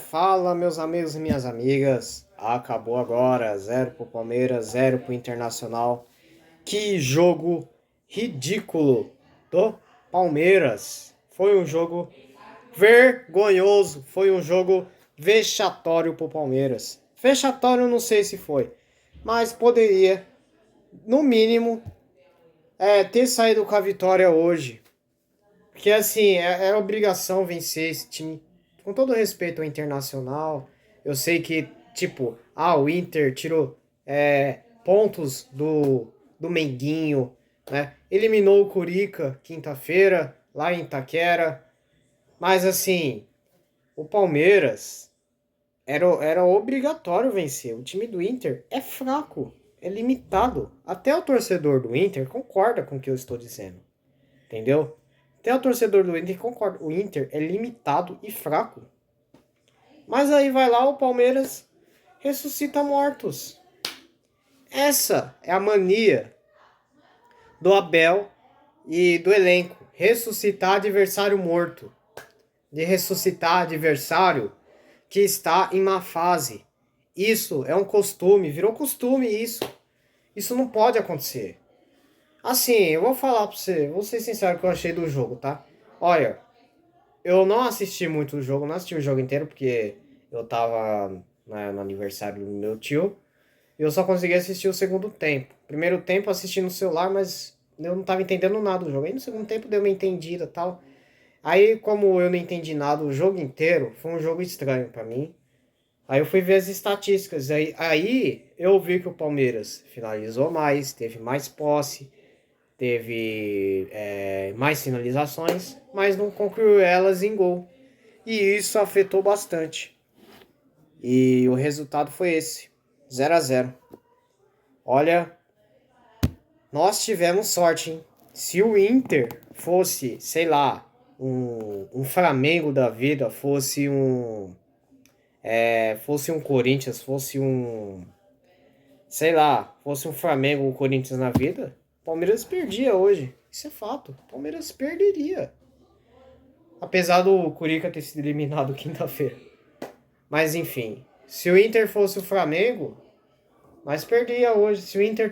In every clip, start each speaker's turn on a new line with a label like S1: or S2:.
S1: Fala meus amigos e minhas amigas. Acabou agora, 0 pro Palmeiras, 0 pro Internacional. Que jogo ridículo do Palmeiras. Foi um jogo vergonhoso, foi um jogo vexatório pro Palmeiras. Vexatório não sei se foi, mas poderia, no mínimo, ter saído com a vitória hoje. Porque assim, é obrigação vencer esse time. Com todo respeito ao Internacional, eu sei que, tipo, o Inter tirou pontos do Menguinho, né? Eliminou o Curica quinta-feira, lá em Itaquera. Mas assim, o Palmeiras era obrigatório vencer. O time do Inter é fraco, é limitado. Até o torcedor do Inter concorda com o que eu estou dizendo. Entendeu? Até o torcedor do Inter concorda. O Inter é limitado e fraco. Mas aí vai lá o Palmeiras ressuscita mortos. Essa é a mania do Abel e do elenco. Ressuscitar adversário morto. De ressuscitar adversário que está em má fase. Isso é um costume, virou costume isso. Isso não pode acontecer. Assim, eu vou falar pra você, vou ser sincero o que eu achei do jogo, tá? Olha, eu não assisti muito o jogo, não assisti o jogo inteiro, porque eu tava no aniversário do meu tio. E eu só consegui assistir o segundo tempo. Primeiro tempo assisti no celular, mas eu não tava entendendo nada do jogo. Aí no segundo tempo deu uma entendida e tal. Aí, como eu não entendi nada o jogo inteiro, foi um jogo estranho pra mim. Aí eu fui ver as estatísticas. Aí eu vi que o Palmeiras finalizou mais, teve mais posse, teve mais finalizações, mas não concluiu elas em gol. E isso afetou bastante. E o resultado foi esse: 0-0. Olha, nós tivemos sorte, hein? Se o Inter fosse, sei lá, um Flamengo da vida, fosse um Corinthians, sei lá, fosse um Flamengo ou um Corinthians na vida, o Palmeiras perdia hoje. Isso é fato. O Palmeiras perderia. Apesar do Curica ter sido eliminado quinta-feira. Mas enfim, se o Inter fosse o Flamengo, mas perdia hoje. Se o Inter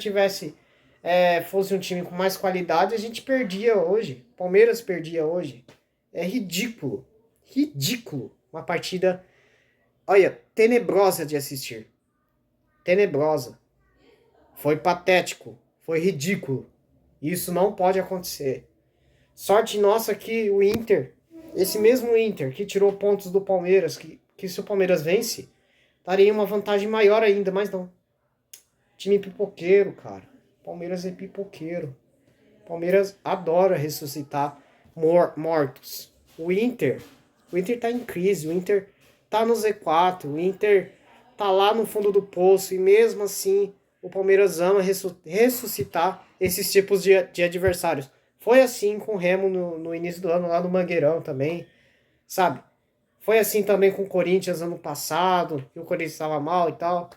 S1: fosse um time com mais qualidade, a gente perdia hoje. Palmeiras perdia hoje. É ridículo. Ridículo. Uma partida, olha, tenebrosa de assistir. Tenebrosa. Foi patético. Foi ridículo. Isso não pode acontecer. Sorte nossa que o Inter, esse mesmo Inter que tirou pontos do Palmeiras, que se o Palmeiras vence, daria uma vantagem maior ainda, mas não. Time pipoqueiro, cara. Palmeiras é pipoqueiro. Palmeiras adora ressuscitar mortos. O Inter tá em crise, o Inter tá no Z4, o Inter tá lá no fundo do poço e mesmo assim o Palmeiras ama ressuscitar esses tipos de adversários. Foi assim com o Remo no início do ano lá no Mangueirão também, sabe? Foi assim também com o Corinthians ano passado, que o Corinthians estava mal e tal.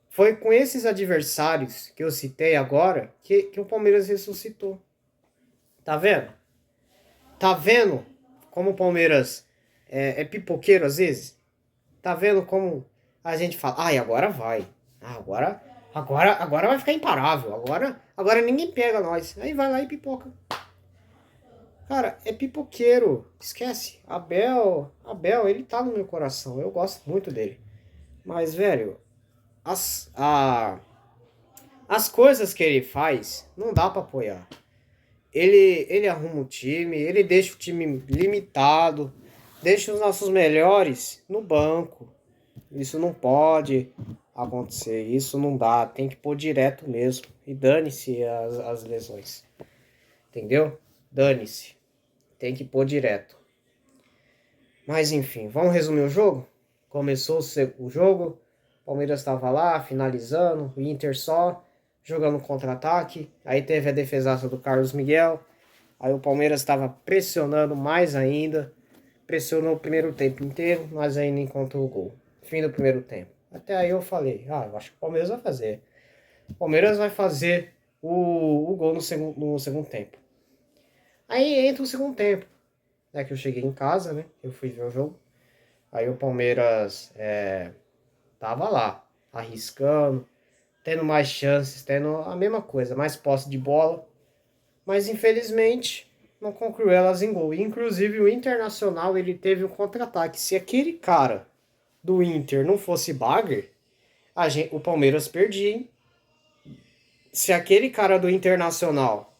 S1: Foi com esses adversários que eu citei agora que o Palmeiras ressuscitou. Tá vendo? Tá vendo como o Palmeiras é pipoqueiro às vezes? Tá vendo como a gente fala, ai, agora vai. Agora vai ficar imparável. Agora ninguém pega nós. Aí vai lá e pipoca. Cara, é pipoqueiro. Esquece. Abel, ele tá no meu coração. Eu gosto muito dele. Mas, velho, as, a, as coisas que ele faz, não dá pra apoiar. Ele arruma o time, ele deixa o time limitado, deixa os nossos melhores no banco. Isso não pode acontecer, isso não dá, tem que pôr direto mesmo. E dane-se as lesões, entendeu? Dane-se, tem que pôr direto. Mas enfim, vamos resumir o jogo? Começou o jogo, o Palmeiras estava lá finalizando, o Inter só jogando contra-ataque. Aí teve a defesaça do Carlos Miguel. Aí o Palmeiras estava pressionando mais ainda. Pressionou o primeiro tempo inteiro, mas ainda encontrou o gol. Fim do primeiro tempo. Até aí eu falei, eu acho que o Palmeiras vai fazer. O Palmeiras vai fazer o gol no segundo tempo. Aí entra o segundo tempo. Que eu cheguei em casa, né? Eu fui ver o jogo. Aí o Palmeiras tava lá, arriscando, tendo mais chances, tendo a mesma coisa, mais posse de bola. Mas infelizmente não concluiu elas em gol. Inclusive o Internacional ele teve um contra-ataque. Se aquele cara do Inter não fosse bagre, o Palmeiras perdia, hein? Se aquele cara do Internacional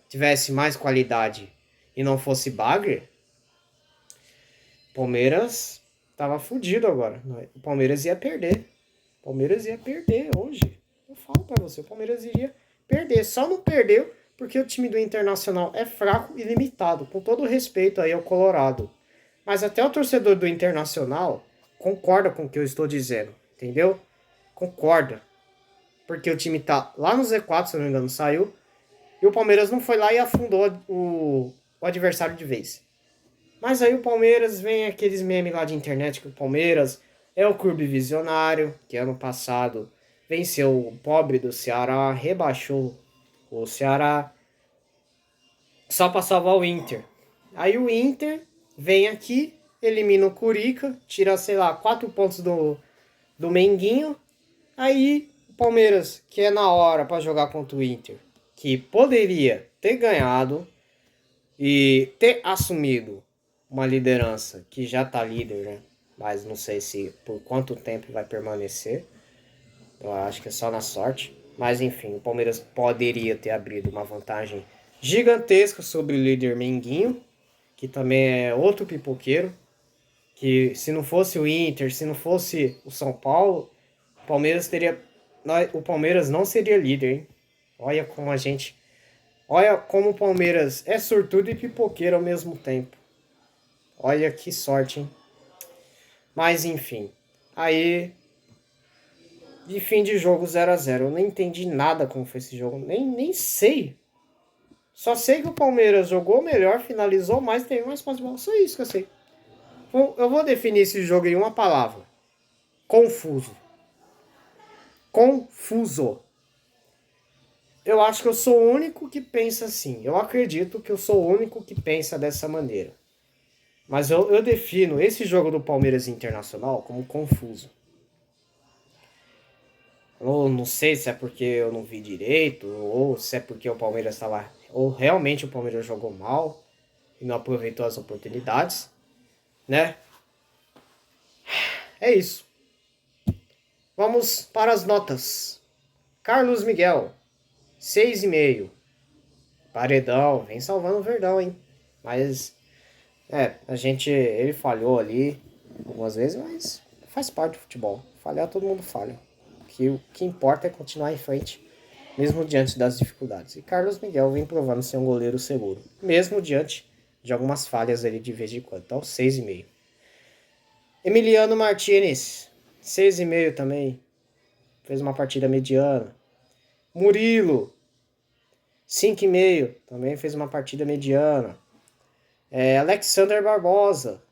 S1: tivesse mais qualidade e não fosse bagre, o Palmeiras tava fudido agora. O Palmeiras ia perder. O Palmeiras ia perder hoje. Eu falo pra você, o Palmeiras iria perder. Só não perdeu porque o time do Internacional é fraco e limitado. Com todo respeito aí ao Colorado. Mas até o torcedor do Internacional concorda com o que eu estou dizendo. Entendeu? Concorda. Porque o time tá lá no Z4, se eu não me engano, saiu. E o Palmeiras não foi lá e afundou o adversário de vez. Mas aí o Palmeiras vem aqueles memes lá de internet que o Palmeiras é o clube visionário, que ano passado venceu o pobre do Ceará, rebaixou o Ceará só para salvar o Inter. Aí o Inter vem aqui, elimina o Curica, tira, sei lá, 4 pontos do Menguinho. Aí o Palmeiras, que é na hora para jogar contra o Inter, que poderia ter ganhado e ter assumido uma liderança que já tá líder, né? Mas não sei se por quanto tempo vai permanecer. Eu acho que é só na sorte. Mas enfim, o Palmeiras poderia ter abrido uma vantagem gigantesca sobre o líder Menguinho, que também é outro pipoqueiro. Que se não fosse o Inter, se não fosse o São Paulo, o Palmeiras teria. O Palmeiras não seria líder, hein? Olha como a gente. Olha como o Palmeiras é sortudo e pipoqueiro ao mesmo tempo. Olha que sorte, hein? Mas enfim. Aí. De fim de jogo 0x0. Eu nem entendi nada como foi esse jogo. Nem sei. Só sei que o Palmeiras jogou melhor, finalizou mais, teve mais posse de bola. Só isso que eu sei. Eu vou definir esse jogo em uma palavra. Confuso. Confuso. Eu acho que eu sou o único que pensa assim. Eu acredito que eu sou o único que pensa dessa maneira. Mas eu defino esse jogo do Palmeiras Internacional como confuso. Ou não sei se é porque eu não vi direito, ou se é porque o Palmeiras estava. Ou realmente o Palmeiras jogou mal e não aproveitou as oportunidades, né? É isso. Vamos para as notas. Carlos Miguel, 6,5. Paredão, vem salvando o Verdão, hein? Mas, ele falhou ali algumas vezes, mas faz parte do futebol. Falhar, todo mundo falha. O que importa é continuar em frente, mesmo diante das dificuldades. E Carlos Miguel vem provando ser um goleiro seguro, mesmo diante de algumas falhas ali de vez em quando. Então, 6,5. Emiliano Martinez, 6,5 também. Fez uma partida mediana. Murilo, 5,5. Também fez uma partida mediana. Alexander Barbosa,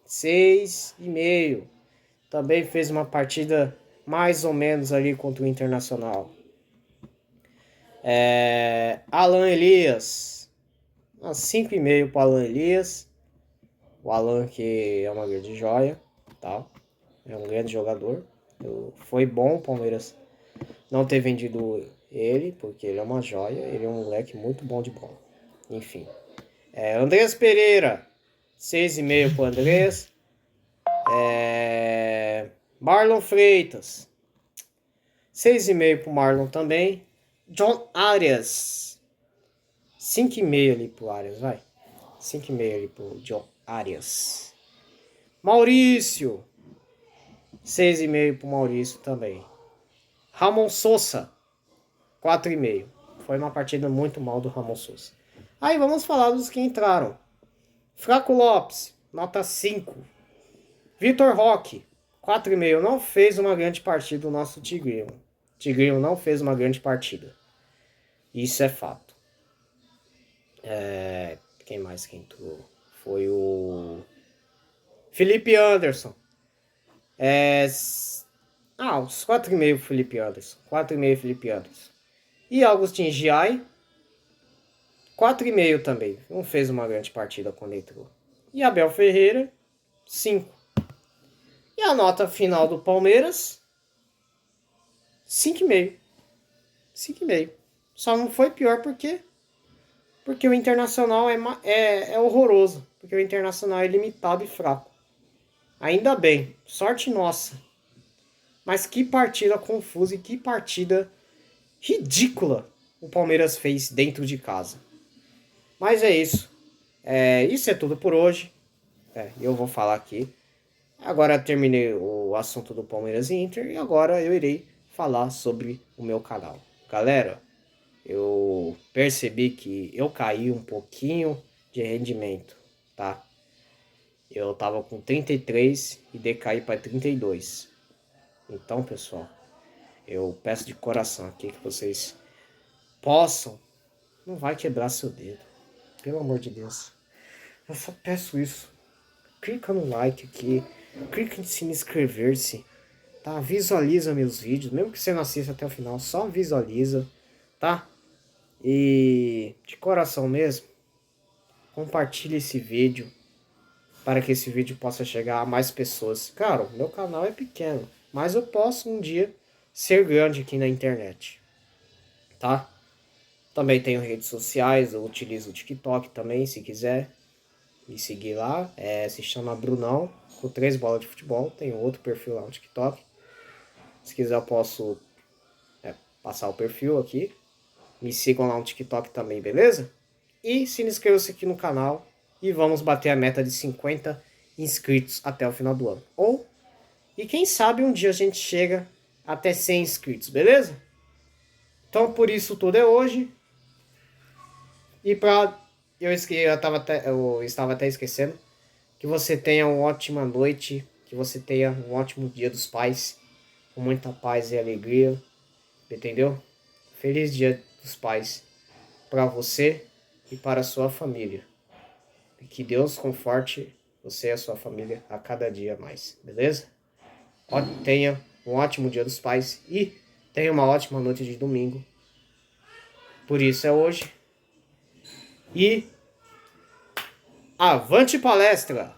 S1: 6,5. Também fez uma partida mais ou menos ali contra o Internacional. Alan Elias, 5,5 para Alan Elias. O Alan que é uma grande joia, tal. É um grande jogador. Foi bom o Palmeiras não ter vendido ele, porque ele é uma joia. Ele é um moleque muito bom de bola. Enfim. Andrés Pereira, 6,5 para Andrés. Marlon Freitas, 6,5 pro Marlon também. John Arias, 5,5 ali pro Arias, vai. 5,5 ali pro John Arias. Maurício, 6,5 pro Maurício também. Ramon Sousa, 4,5. Foi uma partida muito mal do Ramon Sousa. Aí vamos falar dos que entraram. Flaco Lopes, nota 5. Vitor Roque, 4,5. Não fez uma grande partida o nosso Tigrinho. Tigrinho não fez uma grande partida. Isso é fato. Quem mais que entrou? Foi o Felipe Anderson. Os 4,5 Felipe Anderson. 4,5 Felipe Anderson. E Augustin Giai, 4,5 também. Não fez uma grande partida quando entrou. E Abel Ferreira, 5. E a nota final do Palmeiras, 5,5. 5,5. Só não foi pior porque o Internacional é horroroso. Porque o Internacional é limitado e fraco. Ainda bem. Sorte nossa. Mas que partida confusa e que partida ridícula o Palmeiras fez dentro de casa. Mas é isso. Isso é tudo por hoje. Eu vou falar aqui. Agora terminei o assunto do Palmeiras e Inter. E agora eu irei falar sobre o meu canal. Galera, eu percebi que eu caí um pouquinho de rendimento, tá? Eu tava com 33 e decaí para 32. Então, pessoal, eu peço de coração aqui que vocês possam. Não vai quebrar seu dedo. Pelo amor de Deus. Eu só peço isso. Clica no like aqui. Clica em se inscrever-se. Tá? Visualiza meus vídeos. Mesmo que você não assista até o final, só visualiza. Tá? E de coração mesmo, compartilhe esse vídeo para que esse vídeo possa chegar a mais pessoas. Cara, o meu canal é pequeno, mas eu posso um dia ser grande aqui na internet, tá? Também tenho redes sociais, eu utilizo o TikTok também, se quiser me seguir lá. Se chama Brunão, com 3 bolas de futebol. Tem outro perfil lá no TikTok. Se quiser eu posso passar o perfil aqui. Me sigam lá no TikTok também, beleza? E se inscreva-se aqui no canal e vamos bater a meta de 50 inscritos até o final do ano. E quem sabe um dia a gente chega até 100 inscritos, beleza? Então por isso tudo é hoje. E eu estava até esquecendo. Que você tenha uma ótima noite. Que você tenha um ótimo Dia dos Pais. Com muita paz e alegria. Entendeu? Feliz Dia dos Pais para você e para a sua família. E que Deus conforte você e a sua família a cada dia mais. Beleza? Tenha um ótimo Dia dos Pais e tenha uma ótima noite de domingo. Por isso é hoje. E avante palestra!